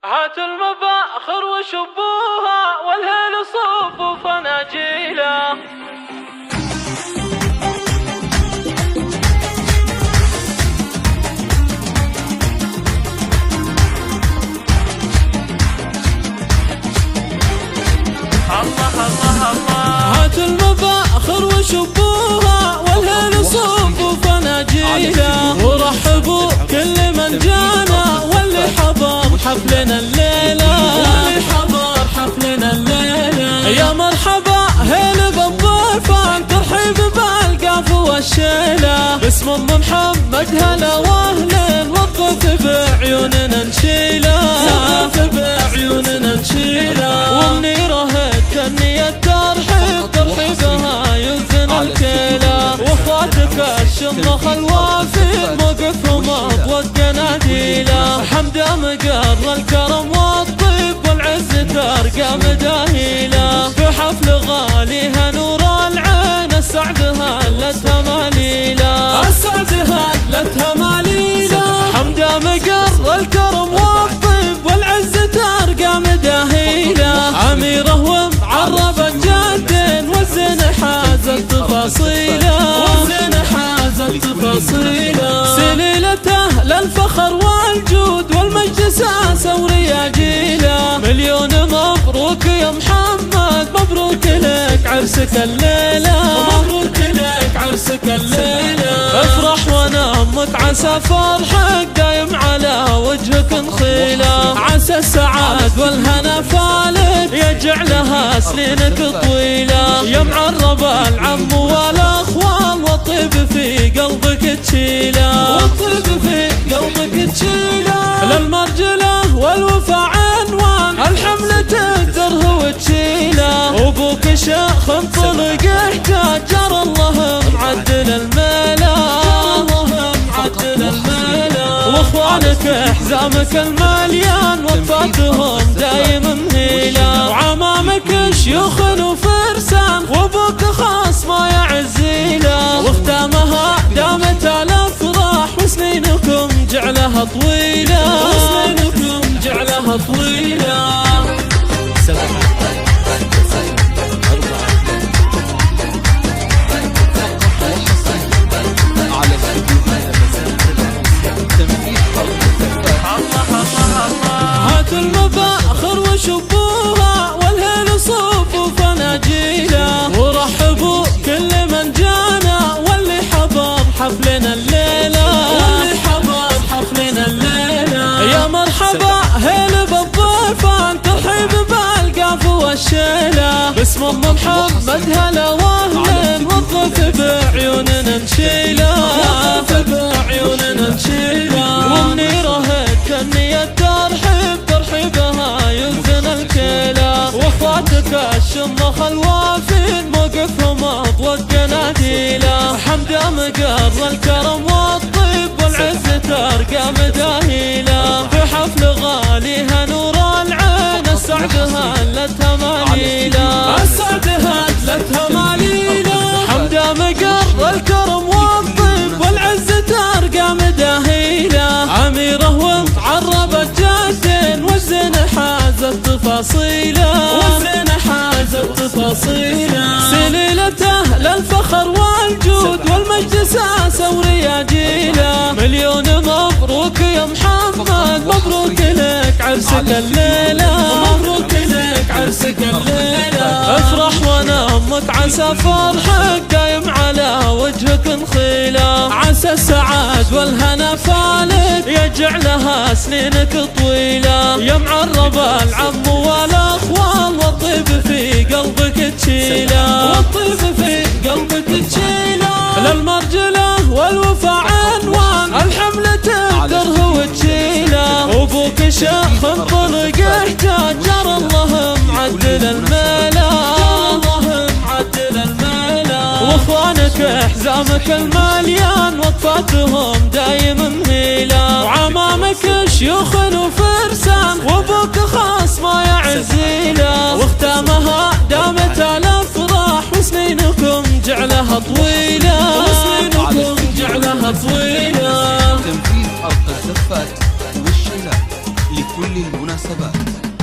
هاتوا المباخر وشبوها والهيل صوفوا فناجيله. الله الله الله. هاتوا المباخر وشبوها والهيل صوفوا فناجيله، ورحبوا كل من جانا واللي حضر حفلنا الليلة، واللي حضر حفلنا الليلة. يا مرحبا هيل بالضيفان، ترحيب بالقاف والشيلة، باسم ام محمد هلا واهلا، والضيف بعيوننا نشيله، والضيف بعيوننا نشيله. ومنيره التنية ترحيب ترحيبها يوزن الكيلة، واخواتك الشمخ الوافي موقفهم اضوى القناديله. حمده مقر الكرم والطيب والعز ترقى مداهيله، في حفل غاليها نور العين السعد هلتها ماليله، السعد هلتها ماليله. حمده مقر الكرم والطيب والعز ترقى مداهيله، عميره ومعربه جد والزين حازت تفاصيله، والزين حازت تفاصيله. سليلته للفخر والجود والمجد ساسه ورياجيله، مليون مبروك يا محمد، مبروك لك عرسك الليله، مبروك لك عرسك الليله. افرح وانا امك عسى فرحك دايم على وجهك نخيله، عسى السعاد والهنا فالك يجعلها سنينك طويله. يا معرب العم والاخوال والطيب في قلبك تشيله، والطيب في قلبك تشيله. للمرجله والوفا عنوان الحمل تقدره وتشيله، وابوك شيخ انطلق احتاج جرى الله معدل الميله، الله معدل الميله. واخوانك احزامك المليان وفاتهم دايم مهيله، وعمامك شيوخ وفرسان وابوك خاص ما يعزيله. واختامها دامت الافراح وسنينكم جعلها طويله، وسنينكم جعلها طويله. هاتوا المباخر وشبوها والهيل صوفوا فناجيله، ورحبوا كل من جانا واللي حضر حفلنا الليلة، واللي حضر حفلنا الليلة. يا مرحبا هيل بالضيفان، ترحيب بالقاف والشيلة، باسم ام محمد هلا واهلا، والضيف بعيوننا نشيله، والضيف بعيوننا نشيله. ومنيره التنية ترحيب ترحيبها يوزن الكيلة، واخواتك الشمخ الوافين موقفهم اضوى القناديله. حمده مقر الكرم والطيب والعز ترقى مداهيله، في حفل غاليها نور العين السعد هلتها ماليله، السعد هلتها ماليله. حمده مقر الكرم والطيب والعز ترقى مداهيله، عميره ومعربه جد والزين حازت تفاصيله، والزين حازت تفاصيله. سليلته للفخر والجود والمجد ساسه ورياجيله، مليون مبروك يا محمد، مبروك لك عرسك الليله، مبروك لك عرسك الليله. افرح وانا امك عسى فرحك دايم على وجهك نخيله، عسى السعاد والهنا فالك يجعلها سنينك طويله. يا معرب العم والاخوال والطيب في قلبك تشيله، والطيب في قلبك تشيله. للمرجله والوفا عنوان الحمل تقدره وتشيله، وابوك شيخ انطلق احتاج جرى الله معدل الميله، الله معدل الميله. واخوانك احزامك المليان وقفاتهم دايم مهيله، وعمامك شيوخ وفرسان وابوك خاص ما يعزيله. واختامها دامت الافراح وسنينكم جعلها طويله، وسنينكم جعلها طويله. تنفيذ حرق الزفات والشيلات لكل المناسبات. المناسبات.